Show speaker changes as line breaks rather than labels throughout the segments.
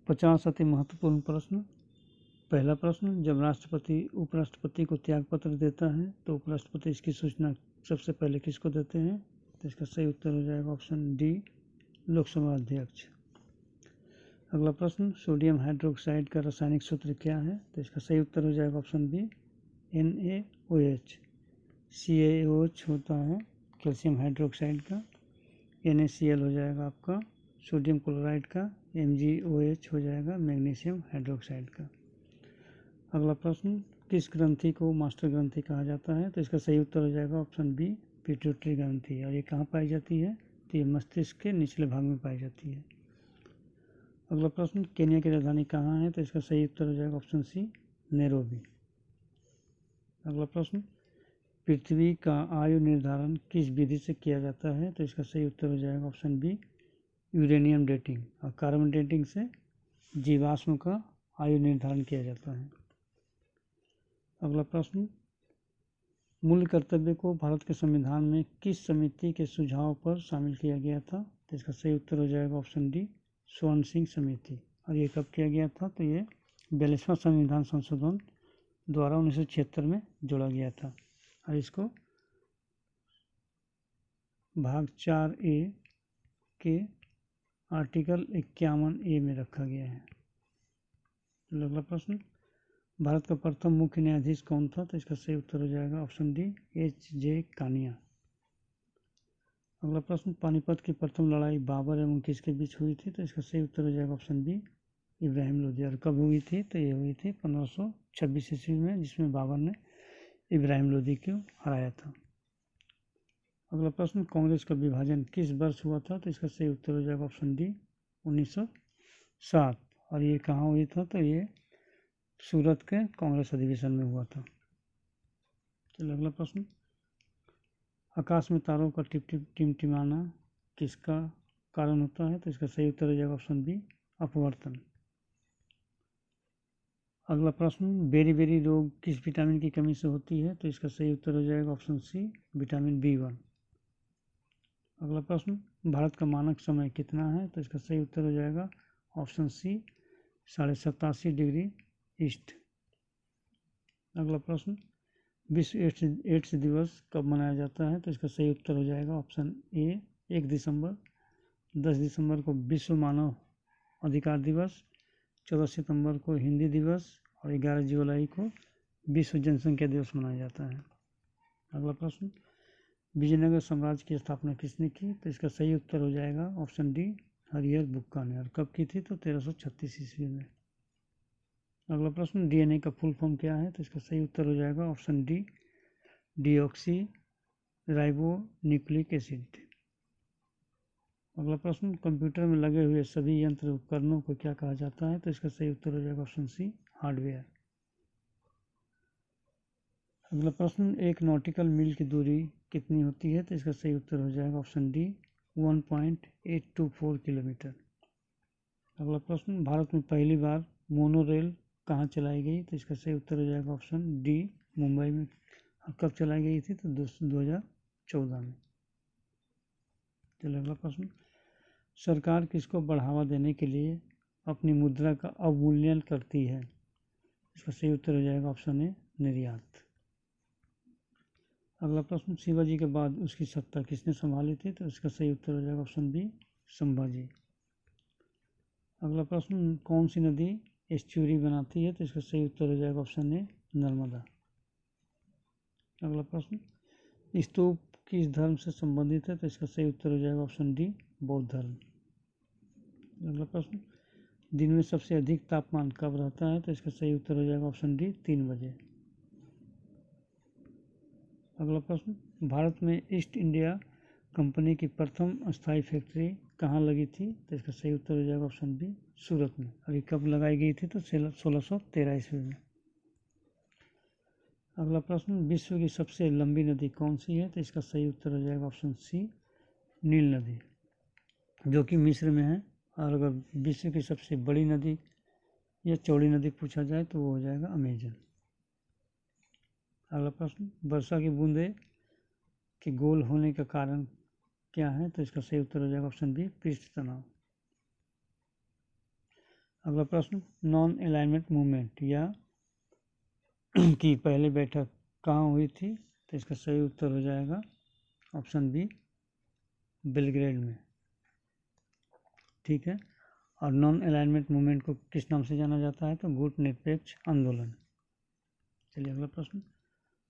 50 अति महत्वपूर्ण प्रश्न। पहला प्रश्न, जब राष्ट्रपति उपराष्ट्रपति को त्यागपत्र देता है तो उपराष्ट्रपति इसकी सूचना सबसे पहले किसको देते हैं? तो इसका सही उत्तर हो जाएगा ऑप्शन डी, लोकसभा अध्यक्ष। अगला प्रश्न, सोडियम हाइड्रोक्साइड का रासायनिक सूत्र क्या है? तो इसका सही उत्तर हो जाएगा ऑप्शन बी, NaOH। CaOH होता है कैल्शियम हाइड्रोक्साइड का, NaCl हो जाएगा आपका सोडियम क्लोराइड का, MgOH हो जाएगा मैग्नीशियम हाइड्रोक्साइड का। अगला प्रश्न, किस ग्रंथि को मास्टर ग्रंथि कहा जाता है? तो इसका सही उत्तर हो जाएगा ऑप्शन बी, पिट्यूटरी ग्रंथि। और ये कहाँ पाई जाती है? तो ये मस्तिष्क के निचले भाग में पाई जाती है। अगला प्रश्न, केन्या की राजधानी कहाँ है? तो इसका सही उत्तर हो जाएगा ऑप्शन सी, नैरोबी। अगला प्रश्न, पृथ्वी का आयु निर्धारण किस विधि से किया जाता है? तो इसका सही उत्तर हो जाएगा ऑप्शन बी, यूरेनियम डेटिंग। और कार्बन डेटिंग से जीवाश्म का आयु निर्धारण किया जाता है। अगला प्रश्न, मूल कर्तव्य को भारत के संविधान में किस समिति के सुझाव पर शामिल किया गया था? तो इसका सही उत्तर हो जाएगा ऑप्शन डी, स्वर्ण सिंह समिति। और ये कब किया गया था? तो ये 42वां संविधान संशोधन द्वारा 1976 में जोड़ा गया था। और इसको भाग 4A के आर्टिकल 51A में रखा गया है। अगला प्रश्न, भारत का प्रथम मुख्य न्यायाधीश कौन था? तो इसका सही उत्तर हो जाएगा ऑप्शन डी, H.J. कानिया। अगला प्रश्न, पानीपत की प्रथम लड़ाई बाबर एवं किसके बीच हुई थी? तो इसका सही उत्तर हो जाएगा ऑप्शन बी, इब्राहिम लोदी। और कब हुई थी? तो ये हुई थी 1526 ईस्वी में, जिसमें बाबर ने इब्राहिम लोदी को हराया था। अगला प्रश्न, कांग्रेस का विभाजन किस वर्ष हुआ था? तो इसका सही उत्तर हो जाएगा ऑप्शन डी, 1907। और ये कहाँ हुई था? तो ये सूरत के कांग्रेस अधिवेशन में हुआ था। चलिए अगला प्रश्न, आकाश में तारों का टिमटिमाना किसका कारण होता है? तो इसका सही उत्तर हो जाएगा ऑप्शन बी, अपवर्तन। अगला प्रश्न, बेरी रोग किस विटामिन की कमी से होती है? तो इसका सही उत्तर हो जाएगा ऑप्शन सी, विटामिन B1। अगला प्रश्न, भारत का मानक समय कितना है? तो इसका सही उत्तर हो जाएगा ऑप्शन सी, 87.5 डिग्री ईस्ट। अगला प्रश्न, विश्व एड्स दिवस कब मनाया जाता है? तो इसका सही उत्तर हो जाएगा ऑप्शन ए, 1 दिसंबर। 10 दिसंबर को विश्व मानव अधिकार दिवस, 14 सितंबर को हिंदी दिवस और 11 जुलाई को विश्व जनसंख्या दिवस मनाया जाता है। अगला प्रश्न, विजयनगर साम्राज्य की स्थापना किसने की? तो इसका सही उत्तर हो जाएगा ऑप्शन डी, हरिहर बुक्का ने। और कब की थी? तो 1336 ईस्वी में। अगला प्रश्न, DNA का फुल फॉर्म क्या है? तो इसका सही उत्तर हो जाएगा option D, deoxy ribo nucleic acid. अगला प्रश्न, कंप्यूटर में लगे हुए सभी यंत्र उपकरणों को क्या कहा जाता है? तो इसका सही उत्तर हो जाएगा ऑप्शन सी, हार्डवेयर। अगला प्रश्न, एक नॉटिकल मील की दूरी कितनी होती है? तो इसका सही उत्तर हो जाएगा ऑप्शन डी, 1.824 किलोमीटर। अगला प्रश्न, भारत में पहली बार मोनो रेल कहाँ चलाई गई? तो इसका सही उत्तर हो जाएगा ऑप्शन डी, मुंबई में। कब चलाई गई थी? तो 2014 में। चलिए अगला प्रश्न, सरकार किसको बढ़ावा देने के लिए अपनी मुद्रा का अवमूल्यन करती है? इसका सही उत्तर हो जाएगा ऑप्शन ए, निर्यात। अगला प्रश्न, शिवाजी के बाद उसकी सत्ता किसने संभाली थी? तो इसका सही उत्तर हो जाएगा ऑप्शन बी, संभाजी। अगला प्रश्न, कौन सी नदी एस्चुरी बनाती है? तो इसका सही उत्तर हो जाएगा ऑप्शन ए, नर्मदा। अगला प्रश्न, स्तूप किस धर्म से संबंधित है? तो इसका सही उत्तर हो जाएगा ऑप्शन डी, बौद्ध धर्म। अगला प्रश्न, दिन में सबसे अधिक तापमान कब रहता है? तो इसका सही उत्तर हो जाएगा ऑप्शन डी, 3 बजे। अगला प्रश्न, भारत में ईस्ट इंडिया कंपनी की प्रथम स्थायी फैक्ट्री कहाँ लगी थी? तो इसका सही उत्तर हो जाएगा ऑप्शन बी, सूरत में। अभी कब लगाई गई थी? तो 1613 ईस्वी में। अगला प्रश्न, विश्व की सबसे लंबी नदी कौन सी है? तो इसका सही उत्तर हो जाएगा ऑप्शन सी, नील नदी, जो कि मिस्र में है। और अगर विश्व की सबसे बड़ी नदी या चौड़ी नदी पूछा जाए तो वो हो जाएगा अमेजन। अगला प्रश्न, वर्षा की बूंदे के गोल होने का कारण क्या है? तो इसका सही उत्तर हो जाएगा ऑप्शन बी, पृष्ठ तनाव। अगला प्रश्न, नॉन अलाइनमेंट मूवमेंट या की पहली बैठक कहाँ हुई थी? तो इसका सही उत्तर हो जाएगा ऑप्शन बी, बेलग्रेड में। ठीक है। और नॉन अलाइनमेंट मूवमेंट को किस नाम से जाना जाता है? तो गुट निरपेक्ष आंदोलन। चलिए अगला प्रश्न,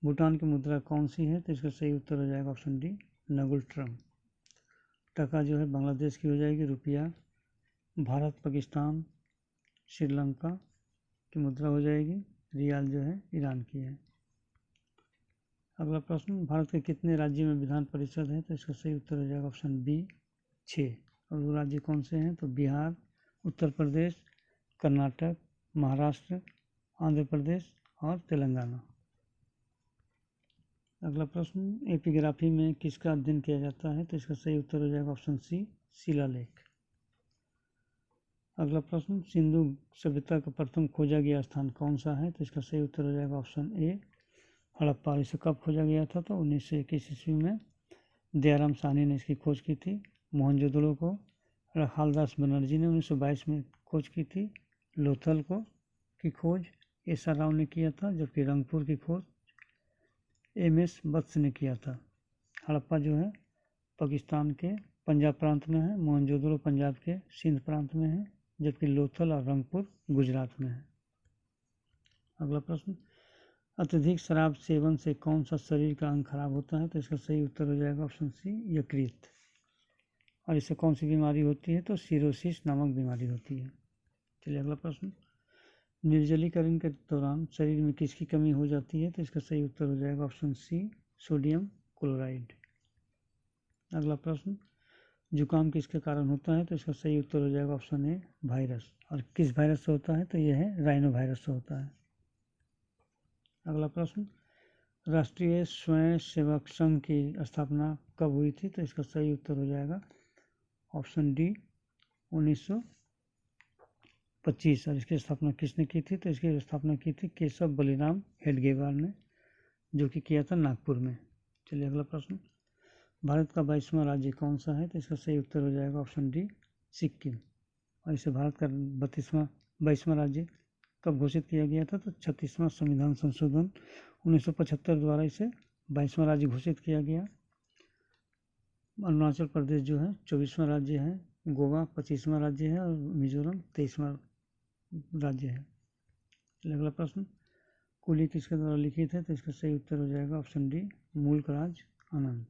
भूटान की मुद्रा कौन सी है? तो इसका सही उत्तर हो जाएगा ऑप्शन डी, नगुल ट्रम। टका जो है बांग्लादेश की हो जाएगी, रुपया भारत, पाकिस्तान, श्रीलंका की मुद्रा हो जाएगी, रियाल जो है ईरान की है। अगला प्रश्न, भारत के कितने राज्यों में विधान परिषद है? तो इसका सही उत्तर हो जाएगा ऑप्शन बी, 6। और वो राज्य कौन से हैं? तो बिहार, उत्तर प्रदेश, कर्नाटक, महाराष्ट्र, आंध्र प्रदेश और तेलंगाना। अगला प्रश्न, एपिग्राफी में किसका अध्ययन किया जाता है? तो इसका सही उत्तर हो जाएगा ऑप्शन सी, शिलालेख। अगला प्रश्न, सिंधु सभ्यता का प्रथम खोजा गया स्थान कौन सा है? तो इसका सही उत्तर हो जाएगा ऑप्शन ए, हड़प्पा। इसे कब खोजा गया था? तो 1921 ईस्वी में दयाराम साहनी ने इसकी खोज की थी। मोहनजोदड़ो को रखालदास बनर्जी ने 1922 में खोज की थी। लोथल की खोज एस.आर. राव ने किया था, जबकि रंगपुर की खोज एम.एस. वत्स ने किया था। हड़प्पा जो है पाकिस्तान के पंजाब प्रांत में है, मोहनजोदड़ो पंजाब के सिंध प्रांत में है, जबकि लोथल और रंगपुर गुजरात में है। अगला प्रश्न, अत्यधिक शराब सेवन से कौन सा शरीर का अंग खराब होता है? तो इसका सही उत्तर हो जाएगा ऑप्शन सी, यकृत। और इससे कौन सी बीमारी होती है? तो सिरोसिस नामक बीमारी होती है। चलिए अगला प्रश्न, निर्जलीकरण के दौरान शरीर में किसकी कमी हो जाती है? तो इसका सही उत्तर हो जाएगा ऑप्शन सी, सोडियम क्लोराइड। अगला प्रश्न, जुकाम किसके कारण होता है? तो इसका सही उत्तर हो जाएगा ऑप्शन ए, वायरस। और किस वायरस से होता है? तो यह है राइनो वायरस से होता है। अगला प्रश्न, राष्ट्रीय स्वयंसेवक संघ की स्थापना कब हुई थी? तो इसका सही उत्तर हो जाएगा ऑप्शन डी, 1925। और इसकी स्थापना किसने की थी? तो इसकी स्थापना की थी केशव बलिराम हेडगेवार ने, जो कि किया था नागपुर में। चलिए अगला प्रश्न, भारत का 22वां राज्य कौन सा है? तो इसका सही उत्तर हो जाएगा ऑप्शन डी, सिक्किम। और इसे भारत का 22वां राज्य कब घोषित किया गया था? तो 36वां संविधान संशोधन 1975 द्वारा इसे 22वां राज्य घोषित किया गया। अरुणाचल प्रदेश जो है 24वां राज्य है, गोवा 25वां राज्य है और मिजोरम 23वां राज्य है। अगला प्रश्न, कुली किसके द्वारा लिखित है? तो इसका सही उत्तर हो जाएगा ऑप्शन डी, मुल्कराज आनंद।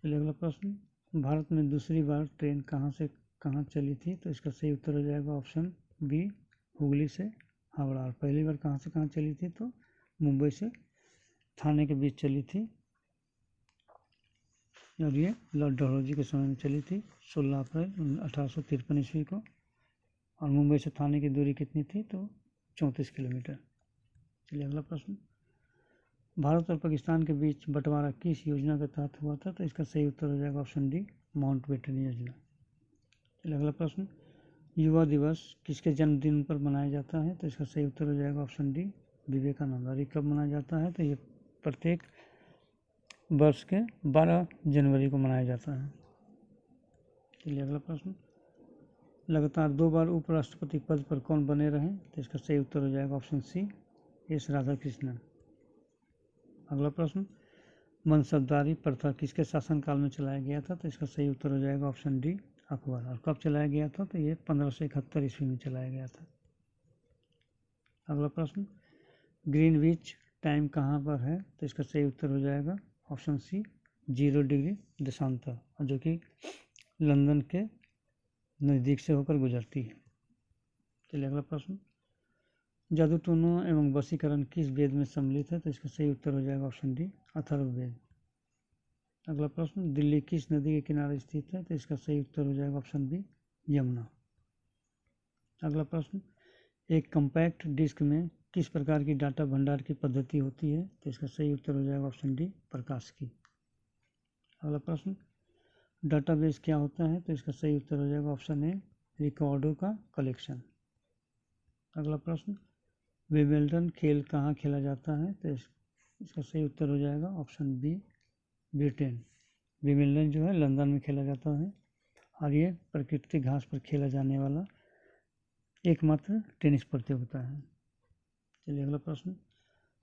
चलिए अगला प्रश्न, भारत में दूसरी बार ट्रेन कहाँ से कहाँ चली थी? तो इसका सही उत्तर हो जाएगा ऑप्शन बी, हुगली से हावड़ा। और पहली बार कहाँ से कहाँ चली थी? तो मुंबई से थाने के बीच चली थी, और ये लॉर्ड डलहौजी के समय में चली थी 16 अप्रैल 1853 ईस्वी को। और मुंबई से थाने की दूरी कितनी थी? तो 34 किलोमीटर। चलिए अगला प्रश्न, भारत और पाकिस्तान के बीच बंटवारा किस योजना के तहत हुआ था? तो इसका सही उत्तर हो जाएगा ऑप्शन डी, माउंटबेटन योजना। चलिए अगला प्रश्न, युवा दिवस किसके जन्मदिन पर मनाया जाता है? तो इसका सही उत्तर हो जाएगा ऑप्शन डी, विवेकानंद। और ये कब मनाया जाता है? तो ये प्रत्येक वर्ष के 12 जनवरी को मनाया जाता है। चलिए अगला प्रश्न, लगातार 2 बार उपराष्ट्रपति पद पर कौन बने रहे? तो इसका सही उत्तर हो जाएगा ऑप्शन सी, एस राधाकृष्णन। अगला प्रश्न, मनसबदारी प्रथा किसके शासनकाल में चलाया गया था? तो इसका सही उत्तर हो जाएगा ऑप्शन डी, अकबर। और कब चलाया गया था? तो ये 1571 ईस्वी में चलाया गया था। अगला प्रश्न, ग्रीनविच टाइम कहाँ पर है? तो इसका सही उत्तर हो जाएगा ऑप्शन सी, 0 डिग्री देशांतर, और जो कि लंदन के नज़दीक से होकर गुजरती है। चलिए अगला प्रश्न, जादू टोना एवं वशीकरण किस वेद में सम्मिलित है? तो इसका सही उत्तर हो जाएगा ऑप्शन डी, अथर्ववेद। अगला प्रश्न, दिल्ली किस नदी के किनारे स्थित है? तो इसका सही उत्तर हो जाएगा ऑप्शन बी, यमुना। अगला प्रश्न, एक कॉम्पैक्ट डिस्क में किस प्रकार की डाटा भंडार की पद्धति होती है? तो इसका सही उत्तर हो जाएगा ऑप्शन डी, प्रकाश की। अगला प्रश्न, डाटाबेस क्या होता है? तो इसका सही उत्तर हो जाएगा ऑप्शन ए, रिकॉर्डों का कलेक्शन। अगला प्रश्न, विंबलडन खेल कहाँ खेला जाता है? तो इसका सही उत्तर हो जाएगा ऑप्शन बी, ब्रिटेन। विंबलडन जो है लंदन में खेला जाता है, और ये प्राकृतिक घास पर खेला जाने वाला एकमात्र टेनिस प्रतियोगिता है। चलिए अगला प्रश्न,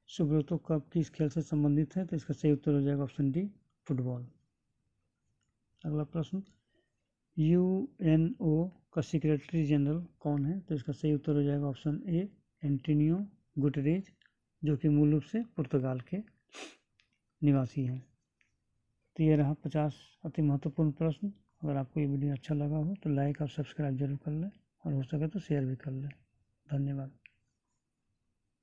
सुब्रतो कप किस खेल से संबंधित है? तो इसका सही उत्तर हो जाएगा ऑप्शन डी, फुटबॉल। अगला प्रश्न, यूएनओ का सेक्रेटरी जनरल कौन है? तो इसका सही उत्तर हो जाएगा ऑप्शन ए, एंटोनियो गुटेरेज, जो कि मूल रूप से पुर्तगाल के निवासी हैं। तो ये रहा 50 अति महत्वपूर्ण प्रश्न। अगर आपको ये वीडियो अच्छा लगा हो तो लाइक और सब्सक्राइब जरूर कर लें, और हो सके तो शेयर भी कर लें। धन्यवाद।